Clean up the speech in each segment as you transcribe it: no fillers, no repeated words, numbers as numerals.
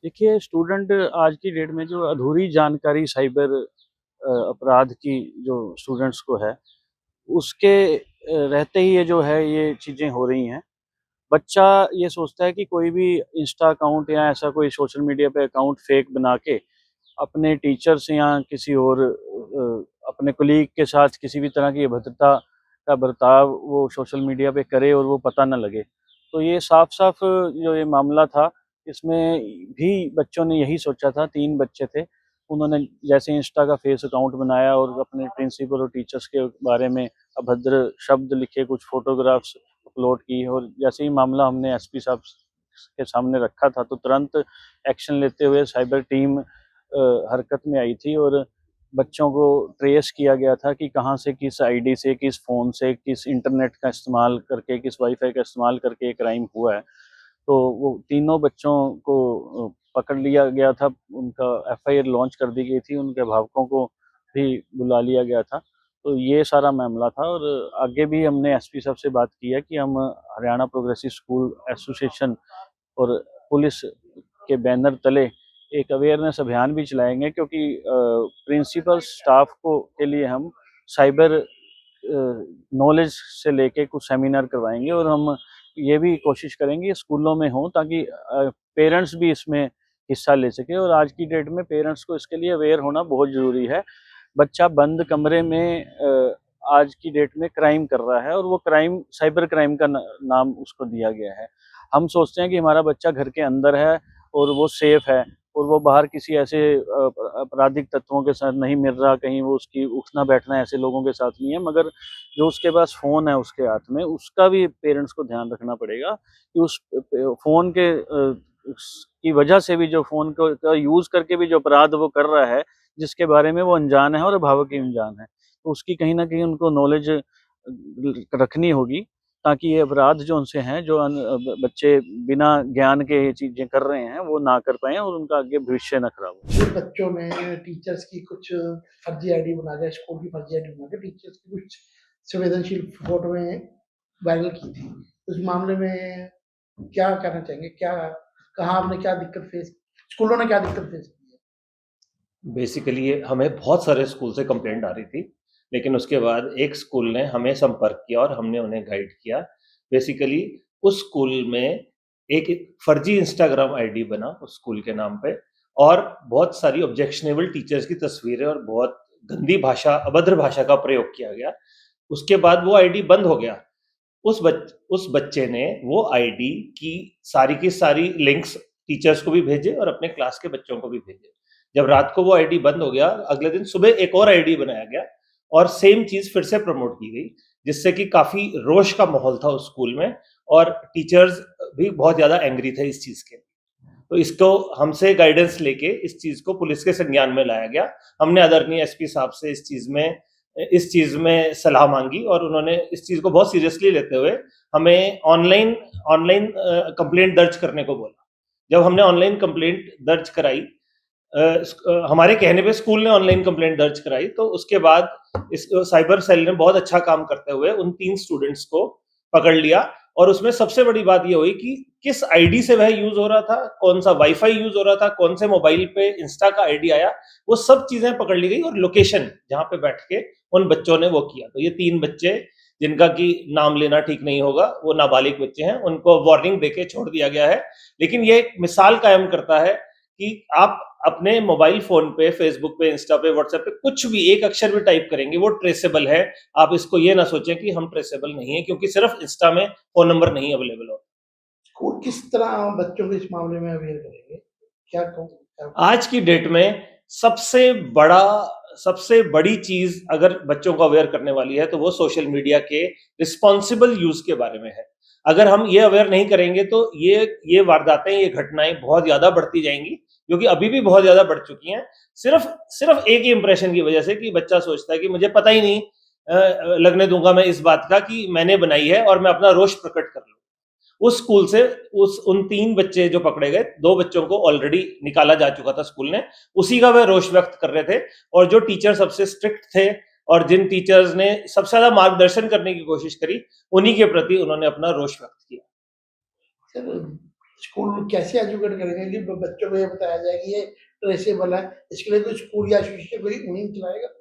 देखिए, स्टूडेंट आज की डेट में जो अधूरी जानकारी साइबर अपराध की जो स्टूडेंट्स को है, उसके रहते ही ये जो है ये चीज़ें हो रही हैं। बच्चा ये सोचता है कि कोई भी इंस्टा अकाउंट या ऐसा कोई सोशल मीडिया पे अकाउंट फेक बना के अपने टीचर्स या किसी और अपने कोलीग के साथ किसी भी तरह की अभद्रता का बर्ताव वो सोशल मीडिया पे करे और वो पता ना लगे। तो ये साफ-साफ जो ये मामला था, इसमें भी बच्चों ने यही सोचा था, 3 बच्चे थे। उन्होंने जैसे इंस्टा का फेस अकाउंट बनाया और अपने प्रिंसिपल और टीचर्स के बारे में अभद्र शब्द लिखे, कुछ फ़ोटोग्राफ्स अपलोड की और जैसे ही मामला हमने एसपी साहब के सामने रखा था, तो तुरंत एक्शन लेते हुए साइबर टीम हरकत में आई थी और बच्चों को ट्रेस किया गया था कि कहाँ से, किस आईडी से, किस फ़ोन से, किस इंटरनेट का इस्तेमाल करके, किस वाईफ़ाई का इस्तेमाल करके ये क्राइम हुआ है। तो वो तीनों बच्चों को पकड़ लिया गया था, उनका एफआईआर लॉन्च कर दी गई थी, उनके अभिभावकों को भी बुला लिया गया था। तो ये सारा मामला था और आगे भी हमने एसपी साहब से बात की है कि हम हरियाणा प्रोग्रेसिव स्कूल एसोसिएशन और पुलिस के बैनर तले एक अवेयरनेस अभियान भी चलाएँगे क्योंकि प्रिंसिपल स्टाफ को के लिए हम साइबर नॉलेज से लेके कुछ सेमिनार करवाएँगे और हम ये भी कोशिश करेंगे स्कूलों में हो ताकि पेरेंट्स भी इसमें हिस्सा ले सकें और आज की डेट में पेरेंट्स को इसके लिए अवेयर होना बहुत ज़रूरी है। बच्चा बंद कमरे में आज की डेट में क्राइम कर रहा है और वो क्राइम साइबर क्राइम का नाम उसको दिया गया है। हम सोचते हैं कि हमारा बच्चा घर के अंदर है और वो सेफ है और वो बाहर किसी ऐसे आपराधिक तत्वों के साथ नहीं मिल रहा, कहीं वो उसकी उठना-बैठना ऐसे लोगों के साथ नहीं है, मगर जो उसके पास फ़ोन है उसके हाथ में, उसका भी पेरेंट्स को ध्यान रखना पड़ेगा कि उस फ़ोन के की वजह से भी जो फ़ोन को का यूज़ करके भी जो अपराध वो कर रहा है, जिसके बारे में वो अनजान है और अभिभावक भी अनजान है। तो उसकी कहीं न कहीं उनको नॉलेज रखनी होगी ताकि ये अपराध जो उनसे हैं, जो बच्चे बिना ज्ञान के ये चीज़ें कर रहे हैं, वो ना कर पाएँ और उनका आगे भविष्य ना खराब हो। कुछ बच्चों ने टीचर्स की कुछ फर्जी आईडी बना के स्कूल की फर्जी आईडी बना के टीचर्स की कुछ संवेदनशील फोटोएं वायरल की थी। उस मामले में क्या कहना चाहेंगे? क्या कहाँ आपने क्या दिक्कत फेस स्कूलों ने क्या दिक्कत फेस की है? बेसिकली ये हमें बहुत सारे स्कूल से कंप्लेंट आ रही थी, लेकिन उसके बाद एक स्कूल ने हमें संपर्क किया और हमने उन्हें गाइड किया। बेसिकली उस स्कूल में एक फर्जी इंस्टाग्राम आईडी बना उस स्कूल के नाम पे और बहुत सारी ऑब्जेक्शनेबल टीचर्स की तस्वीरें और बहुत गंदी भाषा, अभद्र भाषा का प्रयोग किया गया। उसके बाद वो आईडी बंद हो गया। उस बच्चे ने वो आईडी की सारी लिंक्स टीचर्स को भी भेजे और अपने क्लास के बच्चों को भी भेजे। जब रात को वो आईडी बंद हो गया, अगले दिन सुबह एक और आईडी बनाया गया और सेम चीज फिर से प्रमोट की गई, जिससे कि काफी रोष का माहौल था उस स्कूल में और टीचर्स भी बहुत ज्यादा एंग्री थे इस चीज के। तो इसको हमसे गाइडेंस लेके इस चीज को पुलिस के संज्ञान में लाया गया। हमने आदरणीय एसपी साहब से इस चीज में सलाह मांगी और उन्होंने इस चीज को बहुत सीरियसली लेते हुए हमें ऑनलाइन ऑनलाइन कंप्लेंट दर्ज करने को बोला। जब हमने ऑनलाइन कंप्लेंट दर्ज कराई, हमारे कहने पे स्कूल ने ऑनलाइन कंप्लेंट दर्ज कराई, तो उसके बाद इस साइबर सेल ने बहुत अच्छा काम करते हुए उन 3 स्टूडेंट्स को पकड़ लिया और उसमें सबसे बड़ी बात ये हुई कि किस आईडी से वह यूज हो रहा था, कौन सा वाईफाई यूज हो रहा था, कौन से मोबाइल पे इंस्टा का आईडी आया, वो सब चीजें पकड़ ली गई और लोकेशन जहां पे बैठ के उन बच्चों ने वो किया। तो ये 3 बच्चे जिनका कि नाम लेना ठीक नहीं होगा, वो नाबालिग बच्चे हैं, उनको वार्निंग देके छोड़ दिया गया है। लेकिन ये एक मिसाल कायम करता है कि आप अपने मोबाइल फोन पे, फेसबुक पे, इंस्टा पे, व्हाट्सएप पे कुछ भी एक अक्षर भी टाइप करेंगे वो ट्रेसेबल है। आप इसको ये ना सोचें कि हम ट्रेसेबल नहीं है, क्योंकि सिर्फ इंस्टा में फोन नंबर नहीं अवेलेबल हो। स्कूल किस तरह बच्चों को इस मामले में अवेयर करेंगे? क्या कहूँ क्या आज की डेट में सबसे बड़ा सबसे बड़ी चीज अगर बच्चों को अवेयर करने वाली है तो वो सोशल मीडिया के रिस्पॉन्सिबल यूज के बारे में है। अगर हम ये अवेयर नहीं करेंगे तो ये वारदातें, ये घटनाएं बहुत ज्यादा बढ़ती जाएंगी, जो कि अभी भी बहुत ज्यादा बढ़ चुकी हैं। सिर्फ सिर्फ एक ही इंप्रेशन की वजह से कि बच्चा सोचता है कि मुझे पता ही नहीं लगने दूंगा मैं इस बात का कि मैंने बनाई है और मैं अपना रोष प्रकट कर लूं। उस स्कूल से उन 3 बच्चे जो पकड़े गए, 2 बच्चों को ऑलरेडी निकाला जा चुका था स्कूल ने, उसी का वह रोष व्यक्त कर रहे थे। और जो टीचर सबसे स्ट्रिक्ट थे और जिन टीचर्स ने सबसे ज्यादा मार्गदर्शन करने की कोशिश करी, उन्हीं के प्रति उन्होंने अपना रोष व्यक्त किया। सर, स्कूल कैसे एजुकेट करेंगे कि बच्चों को ये बताया जाए कि ये ट्रेसेबल है, इसके लिए कोई स्कूल या एसोसिएशन कोई मुहिम चलाएगा?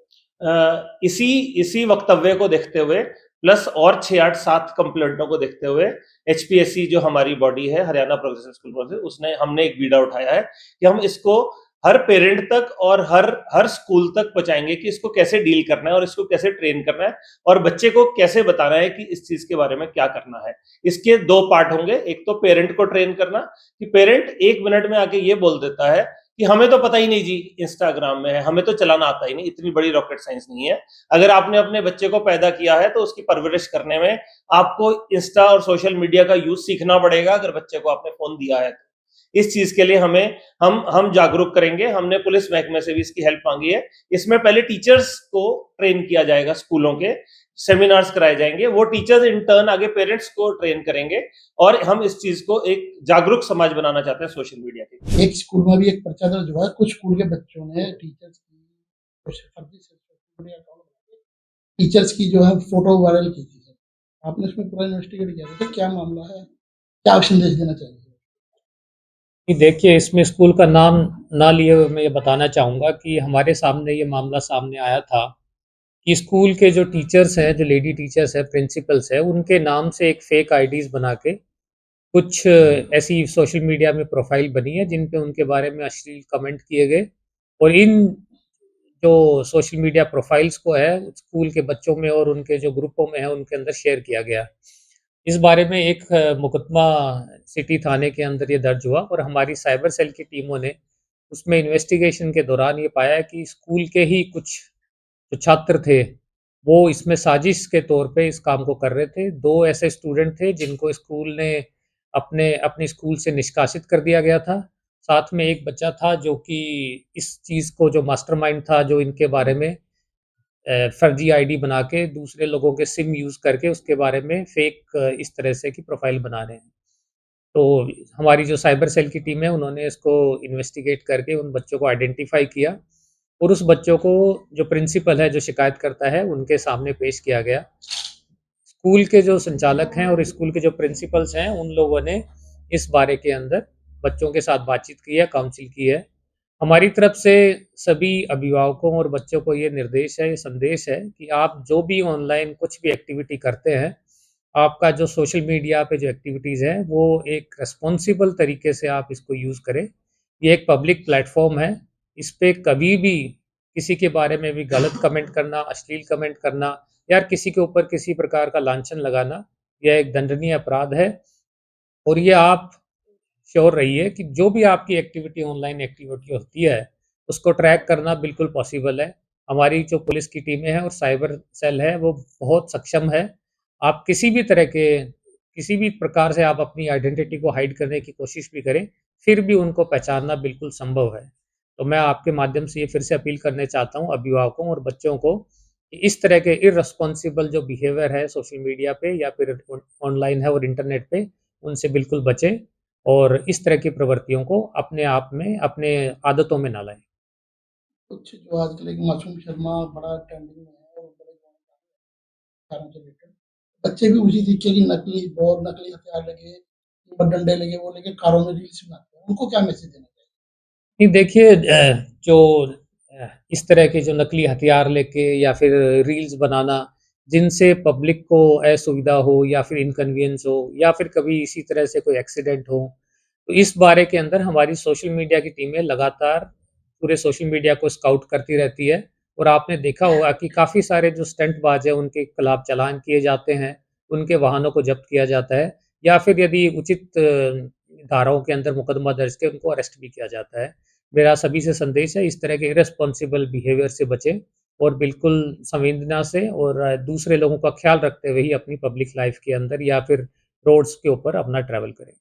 इसी इसी वक्तव्य को देखते हुए प्लस और 6-8-7 कंप्लेंटों को देखते हुए एचपीएससी जो हमारी बॉडी है, हरियाणा प्रोग्रेसिव स्कूल पॉलिसी, उसने हमने एक बीड़ा उठाया है कि हम इसको हर पेरेंट तक और हर स्कूल तक पहुंचाएंगे कि इसको कैसे डील करना है और इसको कैसे ट्रेन करना है और बच्चे को कैसे बताना है कि इस चीज के बारे में क्या करना है। इसके 2 पार्ट होंगे। एक तो पेरेंट को ट्रेन करना कि पेरेंट 1 मिनट में आके ये बोल देता है कि हमें तो पता ही नहीं जी इंस्टाग्राम में है, हमें तो चलाना आता ही नहीं, इतनी बड़ी रॉकेट साइंस नहीं है। अगर आपने अपने बच्चे को पैदा किया है तो उसकी परवरिश करने में आपको इंस्टा और सोशल मीडिया का यूज सीखना पड़ेगा। अगर बच्चे को आपने फोन दिया है तो इस चीज के लिए हम जागरूक करेंगे। हमने पुलिस महकमे से भी इसकी हेल्प मांगी है। इसमें पहले टीचर्स को ट्रेन किया जाएगा, स्कूलों के सेमिनार्स कराए जाएंगे, वो टीचर्स इन टर्न आगे पेरेंट्स को ट्रेन करेंगे और हम इस चीज को एक जागरूक समाज बनाना चाहते हैं सोशल मीडिया के। एक स्कूल में भी एक पर्चा दर्ज हुआ है, कुछ स्कूल के बच्चों ने टीचर्स की कुछ फर्जी सोशल मीडिया अकाउंट बना के टीचर्स की जो है फोटो वायरल की थी सर। आपने इसमें पूरा इन्वेस्टिगेट किया था, तो क्या मामला है, क्या संदेश देना चाहिए? कि देखिए, इसमें स्कूल का नाम ना लिए हुए मैं ये बताना चाहूँगा कि हमारे सामने ये मामला सामने आया था कि स्कूल के जो टीचर्स हैं, जो लेडी टीचर्स हैं, प्रिंसिपल्स हैं, उनके नाम से एक फेक आईडीज़ बना के कुछ ऐसी सोशल मीडिया में प्रोफाइल बनी है जिन पे उनके बारे में अश्लील कमेंट किए गए और इन जो सोशल मीडिया प्रोफाइल्स को है स्कूल के बच्चों में और उनके जो ग्रुपों में है उनके अंदर शेयर किया गया। इस बारे में एक मुकदमा सिटी थाने के अंदर ये दर्ज हुआ और हमारी साइबर सेल की टीमों ने उसमें इन्वेस्टिगेशन के दौरान ये पाया कि स्कूल के ही कुछ जो छात्र थे वो इसमें साजिश के तौर पे इस काम को कर रहे थे। 2 ऐसे स्टूडेंट थे जिनको स्कूल ने अपने स्कूल से निष्कासित कर दिया गया था। साथ में एक बच्चा था जो कि इस चीज़ को जो मास्टरमाइंड था, जो इनके बारे में फर्जी आईडी बना के दूसरे लोगों के सिम यूज़ करके उसके बारे में फेक इस तरह से की प्रोफाइल बना रहे हैं। तो हमारी जो साइबर सेल की टीम है उन्होंने इसको इन्वेस्टिगेट करके उन बच्चों को आइडेंटिफ़ाई किया और उस बच्चों को जो प्रिंसिपल है, जो शिकायत करता है, उनके सामने पेश किया गया। स्कूल के जो संचालक हैं और स्कूल के जो प्रिंसिपल्स हैं, उन लोगों ने इस बारे के अंदर बच्चों के साथ बातचीत की है, काउंसिल की है। हमारी तरफ से सभी अभिभावकों और बच्चों को ये निर्देश है, ये संदेश है कि आप जो भी ऑनलाइन कुछ भी एक्टिविटी करते हैं, आपका जो सोशल मीडिया पे जो एक्टिविटीज़ है, वो एक रिस्पॉन्सिबल तरीके से आप इसको यूज़ करें। ये एक पब्लिक प्लेटफ़ॉर्म है, इस पे कभी भी किसी के बारे में भी गलत कमेंट करना, अश्लील कमेंट करना या किसी के ऊपर किसी प्रकार का लांछन लगाना, यह एक दंडनीय अपराध है और ये आप श्योर रहिए कि जो भी आपकी एक्टिविटी ऑनलाइन एक्टिविटी होती है, उसको ट्रैक करना बिल्कुल पॉसिबल है। हमारी जो पुलिस की टीमें हैं और साइबर सेल है, वो बहुत सक्षम है। आप किसी भी प्रकार से आप अपनी आइडेंटिटी को हाइड करने की कोशिश भी करें, फिर भी उनको पहचानना बिल्कुल संभव है। तो मैं आपके माध्यम से ये फिर से अपील करने चाहता हूँ अभिभावकों और बच्चों को कि इस तरह के इर्रेस्पॉन्सिबल जो बिहेवियर है सोशल मीडिया पे या फिर ऑनलाइन है और इंटरनेट पे, उनसे बिल्कुल बचें और इस तरह की प्रवृत्तियों को अपने आप में, अपने आदतों में ना लाएँ। कुछ जो आजकल एक मासूम शर्मा बड़ा ट्रेंडिंग में है और बड़े कारणों से रिलेटेड बच्चे भी उसी तरीके की नकली बॉल, नकली हथियार लेके, डंडे लेके वो लेके कारों में रील्स बनाते हैं। उनको क्या मैसेज देना चाहिए? नहीं देखिए जो इस तरह के जो नकली हथियार लेके या फिर रील्स बनाना जिनसे पब्लिक को असुविधा हो या फिर इनकन्वीनियंस हो या फिर कभी इसी तरह से कोई एक्सीडेंट हो, तो इस बारे के अंदर हमारी सोशल मीडिया की टीमें लगातार पूरे सोशल मीडिया को स्काउट करती रहती है और आपने देखा होगा कि काफ़ी सारे जो स्टंटबाज हैं उनके खिलाफ चालान किए जाते हैं, उनके वाहनों को जब्त किया जाता है या फिर यदि उचित धाराओं के अंदर मुकदमा दर्ज के उनको अरेस्ट भी किया जाता है। मेरा सभी से संदेश है इस तरह के इर्रेस्पॉन्सिबल बिहेवियर से बचें और बिल्कुल संवेदना से और दूसरे लोगों का ख्याल रखते हुए ही अपनी पब्लिक लाइफ के अंदर या फिर रोड्स के ऊपर अपना ट्रैवल करें।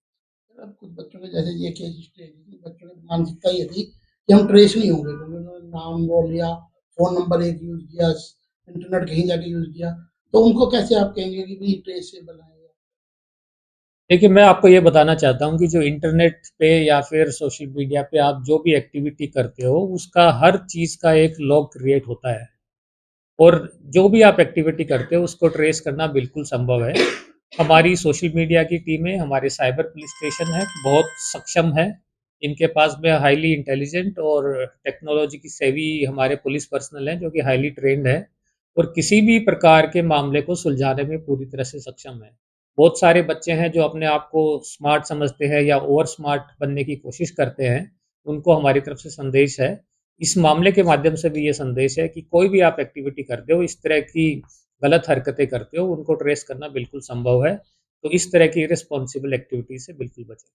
अब कुछ बच्चों के जैसे ये केस स्टडी थी, बच्चों की मानसिकता ये थी कि हम ट्रेस नहीं होंगे, क्योंकि उन्होंने नाम बोल लिया, फ़ोन नंबर एक यूज़ किया, इंटरनेट कहीं जाके यूज़ किया, तो उनको कैसे आप कहेंगे कि भई ट्रेसेबल है? देखिए, मैं आपको ये बताना चाहता हूँ कि जो इंटरनेट पे या फिर सोशल मीडिया पे आप जो भी एक्टिविटी करते हो, उसका हर चीज़ का एक लॉग क्रिएट होता है और जो भी आप एक्टिविटी करते हो, उसको ट्रेस करना बिल्कुल संभव है। हमारी सोशल मीडिया की टीमें, हमारे साइबर पुलिस स्टेशन है, बहुत सक्षम है। इनके पास में हाईली इंटेलिजेंट और टेक्नोलॉजी की सेवी हमारे पुलिस पर्सनल हैं जो कि हाईली ट्रेंड है और किसी भी प्रकार के मामले को सुलझाने में पूरी तरह से सक्षम है। बहुत सारे बच्चे हैं जो अपने आप को स्मार्ट समझते हैं या ओवर स्मार्ट बनने की कोशिश करते हैं, उनको हमारी तरफ से संदेश है। इस मामले के माध्यम से भी ये संदेश है कि कोई भी आप एक्टिविटी करते हो, इस तरह की गलत हरकतें करते हो, उनको ट्रेस करना बिल्कुल संभव है। तो इस तरह की इर्रेस्पॉन्सिबल एक्टिविटी से बिल्कुल बचें।